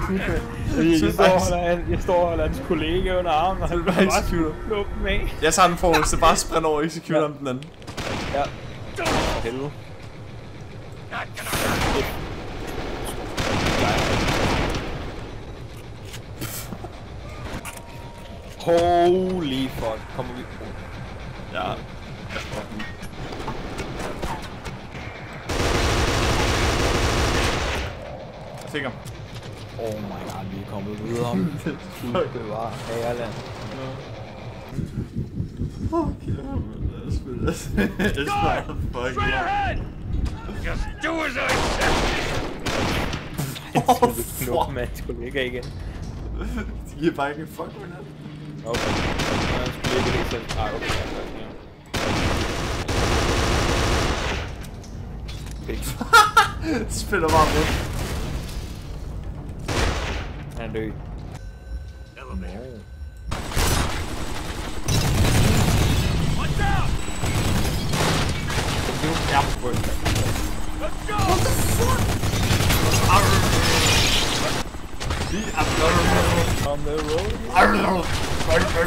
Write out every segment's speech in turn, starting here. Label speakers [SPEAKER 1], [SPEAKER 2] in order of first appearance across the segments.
[SPEAKER 1] Jeg står og holder hans kollega under armen, og han bare lukker dem af.
[SPEAKER 2] Jeg tager den forrest, det bare sprint over execute om den anden.
[SPEAKER 1] Ja. For helvede. Holy fuck, kommer vi?
[SPEAKER 2] Ja. Jeg fik ham.
[SPEAKER 1] Oh my god, vi er kommet videre. Det var Herland.
[SPEAKER 2] Okay, lad os spille. It's not fucking long.
[SPEAKER 3] Just do as I say!
[SPEAKER 1] Han skulle knuppe med hans kollega igen.
[SPEAKER 2] De giver bare ikke en fuck med hinanden.
[SPEAKER 1] Okay. Han skulle ikke helt selv. Ah, okay.
[SPEAKER 2] Det spiller bare rundt.
[SPEAKER 1] Han er død.
[SPEAKER 3] Elevator. Watch out!
[SPEAKER 2] Ja,
[SPEAKER 3] Let's go!
[SPEAKER 2] what the fuck?
[SPEAKER 1] On the road.
[SPEAKER 3] Let's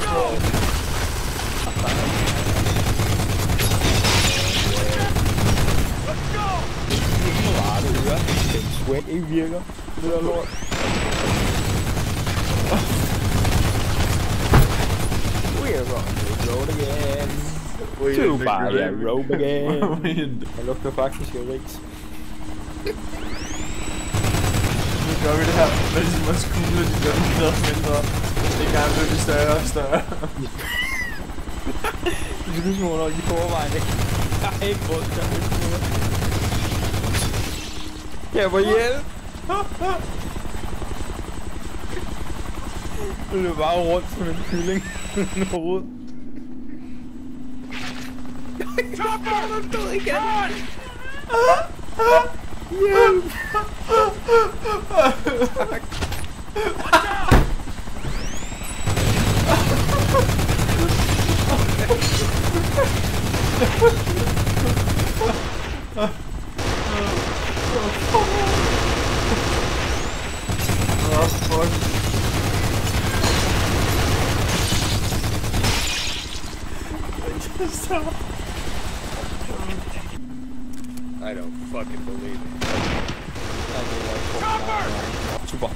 [SPEAKER 3] go!
[SPEAKER 1] Hvor var det, hører? Den sweat ikke virker. Det der lort. We're on the road again. To buy a rope again. Han lugter faktisk af rigs.
[SPEAKER 2] Nu gør vi det her, men de må skule, de gør mindre og mindre. Det er gerne blive større og større.
[SPEAKER 1] Det er ligesom nok i forvejen, ikke? Jeg har ikke råd til at løbe noget. Kan jeg få hjælp? Du løber bare rundt som en kylling. Hoved.
[SPEAKER 3] Chopper!
[SPEAKER 1] Han er død igen.
[SPEAKER 3] Hjælp! I don't fucking believe it.
[SPEAKER 1] Super.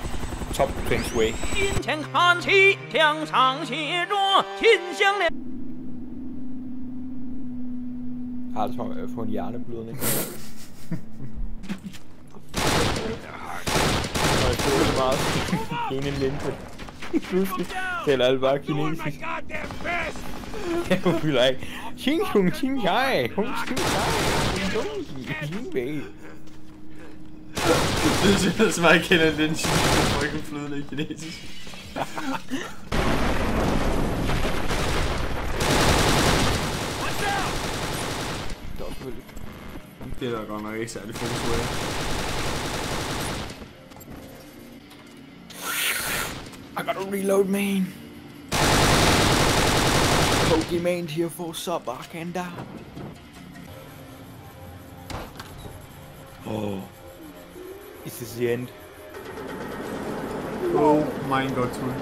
[SPEAKER 1] Top Prince Way.
[SPEAKER 4] 金钱看齐，墙上写着秦香莲。
[SPEAKER 1] Har det som om jeg får en hjerneblødning. Og jeg føler det meget. En linse. Pludselig taler alle bare kinesisk. Jeg føler ikke. Xing Chung Xing Chai. Hung Xing Chai. Xing Bei.
[SPEAKER 2] Det er som jeg kender den fucking flydende i kinesisk. Det er da godt nok ikke særlig fokus på det.
[SPEAKER 1] I gotta reload, man. Pokemon here for sub Arkanda. Oh. Is this the end?
[SPEAKER 2] Oh my god, dude.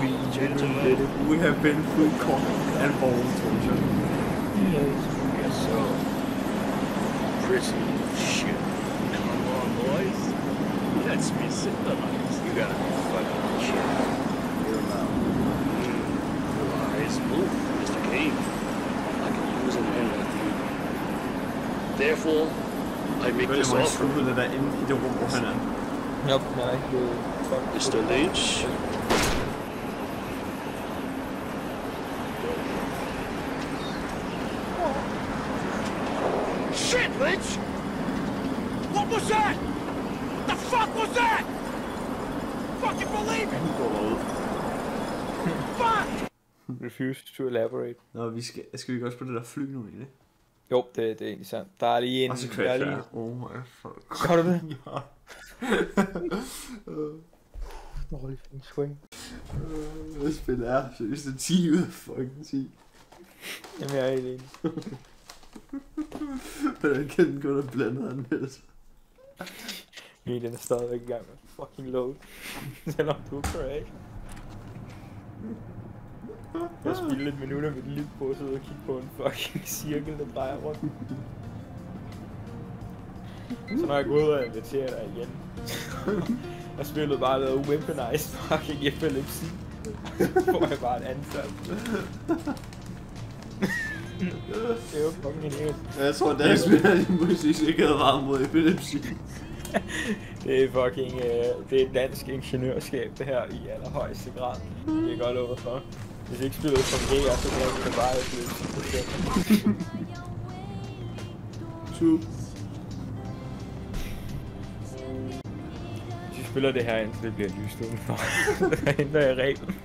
[SPEAKER 1] We did it.
[SPEAKER 2] We have been through cock and ball torture.
[SPEAKER 3] Yes, so. Prison shit. Come on, boys. Let's be civilized. You gotta be fucking shit. Your mouth. Your eyes move, Mr. Cave. I can use an end with you. Therefore, I make
[SPEAKER 2] Jeg
[SPEAKER 3] this
[SPEAKER 2] må
[SPEAKER 3] offer.
[SPEAKER 2] slutte det der inde i det rum, hvor han er.
[SPEAKER 1] Nope, han er ikke blevet...
[SPEAKER 3] Mr. Lynch. Shit, Lynch! What was that? The fuck was that? Fucking believe it! Fuck!
[SPEAKER 1] Refuse to elaborate.
[SPEAKER 2] Nå, skal vi ikke også på det der fly nu egentlig?
[SPEAKER 1] Jo, det er egentlig sandt. Der er lige en...
[SPEAKER 2] Og så
[SPEAKER 1] der er
[SPEAKER 2] crasher
[SPEAKER 1] lige...
[SPEAKER 2] jeg. Oh my fuck.
[SPEAKER 1] Gør du det?
[SPEAKER 2] Ja.
[SPEAKER 1] Dårlig fing swing.
[SPEAKER 2] Det spil er seriøst en 10 ud af fucking 10.
[SPEAKER 1] Jamen, jeg er helt enig.
[SPEAKER 2] Hvordan kan den gå der blandet anmeldelse?
[SPEAKER 1] Den er stadigvæk i gang med fucking load. Selvom du er crack. Jeg spilder lidt minutter med mit liv på at sidde og kigge på en fucking cirkel, der drejer rundt. Så når jeg går ud og inviterer dig igen, og spillet bare noget weaponized fucking epilepsi, så får jeg bare et anfald. Det er jo fucking helt.
[SPEAKER 2] Jeg tror, da jeg spiller din musik, ikke havde været mod epilepsi.
[SPEAKER 1] Det er fucking, det er dansk ingeniørskab det her i allerhøjeste grad. Det er godt overfor. Hvis ikke spillet fungerer, så bliver det bare epilepsi.
[SPEAKER 2] True.
[SPEAKER 1] Hvis vi spiller det her indtil det bliver lyst udenfor, så henter jeg reglen.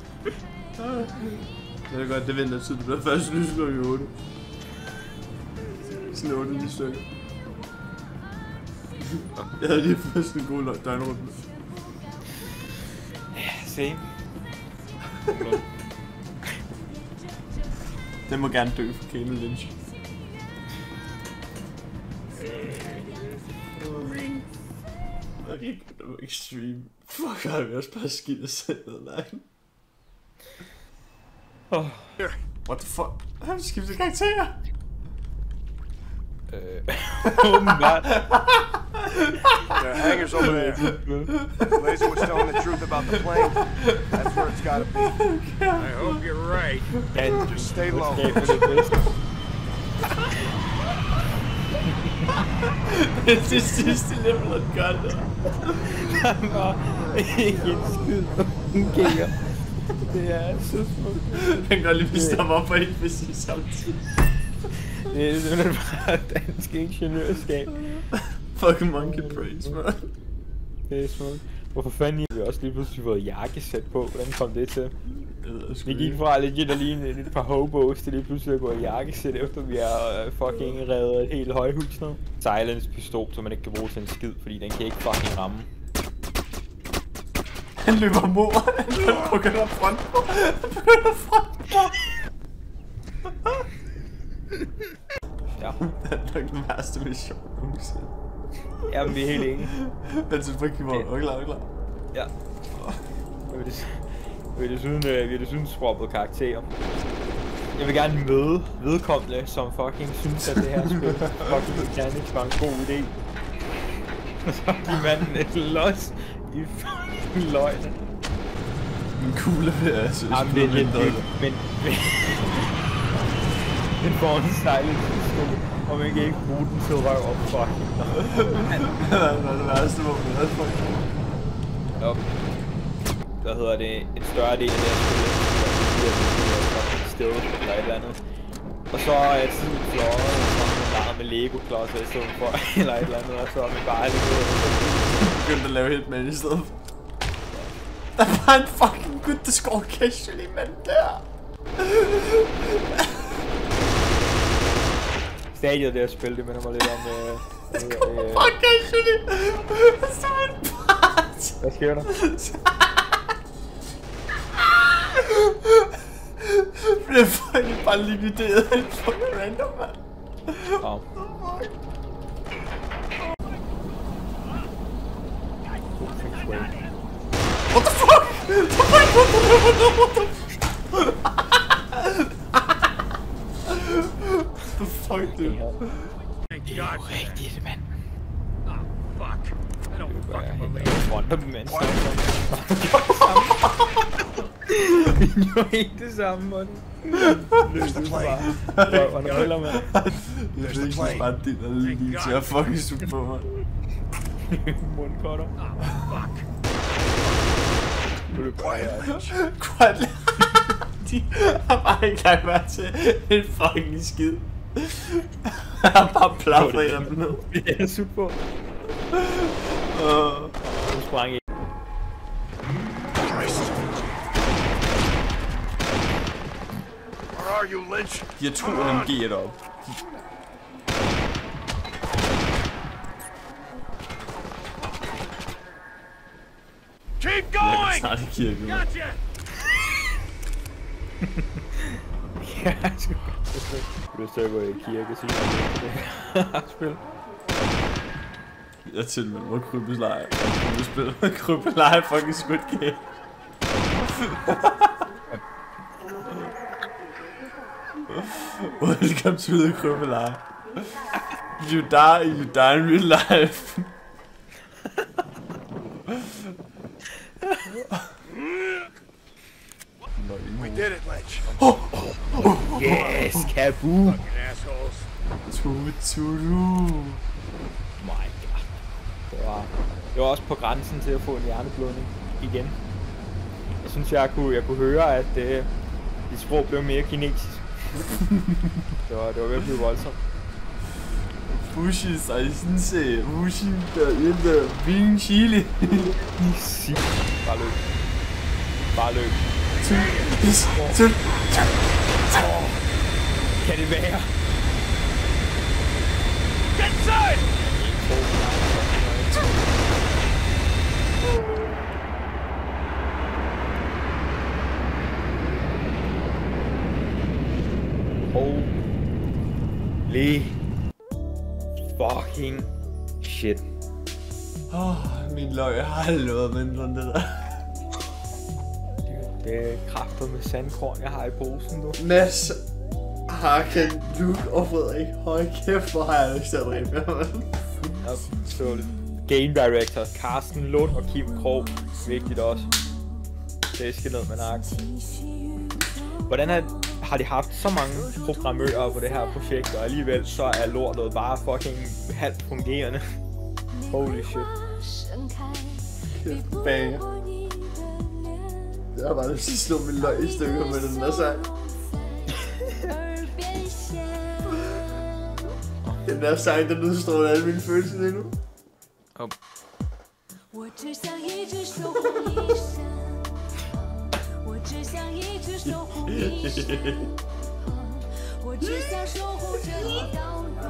[SPEAKER 2] Det er godt, det venter til det bliver først lys klokken 8. Sådan 8 lige stykker. Jeg havde lige fået sådan en god døgnrytme.
[SPEAKER 1] Ja, same.
[SPEAKER 2] Den må gerne dø for Kane Lynch. Okay, det var extreme. Fuck, jeg har også bare skidt og sendt noget live. What the fuck? Jeg har skiftet karakterer!
[SPEAKER 1] Åbenbart.
[SPEAKER 5] There are hangars over there. Laser was telling the truth about the plane. That's where it's gotta be.
[SPEAKER 3] I hope you're right.
[SPEAKER 5] Just stay low.
[SPEAKER 2] Det er det sidste level at gøre det.
[SPEAKER 1] Der var ikke en skid, der fungerer. Det er så smukt.
[SPEAKER 2] Han kan godt lige vise dem op på en præcis samtidig.
[SPEAKER 1] Det er simpelthen bare dansk ingeniørskab.
[SPEAKER 2] Fucking monkey brains, man.
[SPEAKER 1] Det er smukt. Hvorfor fanden har vi også lige pludselig fået jakkesæt på? Hvordan kom det til? Vi gik fra legit at ligne et par hobos til lige pludselig at gå i jakkesæt, efter vi har fucking revet et helt højhus ned. Silence pistol, som man ikke kan bruge til en skid, fordi den kan ikke fucking ramme.
[SPEAKER 2] Han løber mor. Han begynder front på.
[SPEAKER 1] Ja.
[SPEAKER 2] Det er nok den værste mission nogensinde.
[SPEAKER 1] Jamen, vi er helt enige.
[SPEAKER 2] Men så frygter vi er klar.
[SPEAKER 1] Ja. Vi er desuden swappet karakterer. Jeg vil gerne møde vedkommende, som fucking synes, at det her spil fucking mechanics var en god idé. Og så giver manden et los i fucking løgne.
[SPEAKER 2] En kugle vil jeg synes.
[SPEAKER 1] Jamen, det er lidt men den får en silence-pistol, og man kan ikke bruge den til røv op fucking.
[SPEAKER 2] Det er det værste våben, jeg har
[SPEAKER 1] Ja. Hvad hedder det? En større del af det her spil, eller et eller andet. Og så er jeg sådan fløjet med Lego-klodser i stedet for, eller et eller andet, og så er vi bare lidt
[SPEAKER 2] begyndt at lave Hitman i stedet. Der var en fucking gut, der skår casually, mand, der.
[SPEAKER 1] Stadiet det at spille, det minder mig lidt om...
[SPEAKER 2] Fuck casually! Som en part!
[SPEAKER 1] Hvad sker der?
[SPEAKER 2] Det er fucking bare likvideret en fucking random, mand.
[SPEAKER 1] Wow.
[SPEAKER 2] What the fuck? The fuck, dude?
[SPEAKER 3] Thank God.
[SPEAKER 1] Rigtigt, mand.
[SPEAKER 3] Oh, fuck. I don't fucking believe it.
[SPEAKER 1] Wonderman. Vi gjorde ikke det samme, mand. Løsede bare. Og der heller, mand.
[SPEAKER 2] Jeg ved ikke, bare det der lige til at fucking suge på mig.
[SPEAKER 1] Mundkotter.
[SPEAKER 3] Fuck.
[SPEAKER 2] Quiet. De har bare ikke lagt mig til en fucking skid. Jeg har bare plafret dem ned.
[SPEAKER 1] Det er super. Du sprang ikke.
[SPEAKER 5] Where are you, Lynch?
[SPEAKER 2] De har 2 LMG'er deroppe.
[SPEAKER 3] Keep
[SPEAKER 2] Jeg kan
[SPEAKER 3] going!
[SPEAKER 2] snart i kirke.
[SPEAKER 3] Gotcha!
[SPEAKER 1] Ja, jeg skal godt lyst til at gå i kirke og sige, at det er spil.
[SPEAKER 2] Jeg tilmelder mig krybeleje. Jeg spiller krybeleje fucking Squid Game. Welcome to the krybeleje. You die in real life.
[SPEAKER 5] We did it, Lynch.
[SPEAKER 1] Yes, Kabu.
[SPEAKER 5] Fucking assholes.
[SPEAKER 2] Tuturu.
[SPEAKER 1] My god. Det var også på grænsen til at få en hjerneblødning igen. Jeg synes, jeg kunne høre, at dit sprog blev mere kinesisk. det var virkelig voldsomt.
[SPEAKER 2] Fushi sensei, Fushi der Vin Chili.
[SPEAKER 1] Bare løb. Bare løb. Kan det være?
[SPEAKER 4] Get inside!
[SPEAKER 1] Holy fucking shit.
[SPEAKER 2] Min løg har aldrig været mindre end det der.
[SPEAKER 1] Det er kræfter med sandkorn, jeg har i posen, du.
[SPEAKER 2] Mads, Harken, Luke og Frederik. Hold kæft, hvor har jeg lyst til at dræbe jer, mand.
[SPEAKER 1] Ja, så det. Game Director, Carsten Lund og Kim Krog. Vigtigt også. Det skal ned med nakken. Hvordan har de haft så mange programmører på det her projekt, og alligevel så er lortet bare fucking halvt fungerende. Holy shit.
[SPEAKER 2] Kæft, banger. Jeg har bare lyst til at slå min løg i stykker med den der sang. Den der sang, der udstråler alle mine følelser lige nu.
[SPEAKER 1] Oh.
[SPEAKER 6] 我只想一直守护一生，我只想一直守护一生，我只想守护这条路。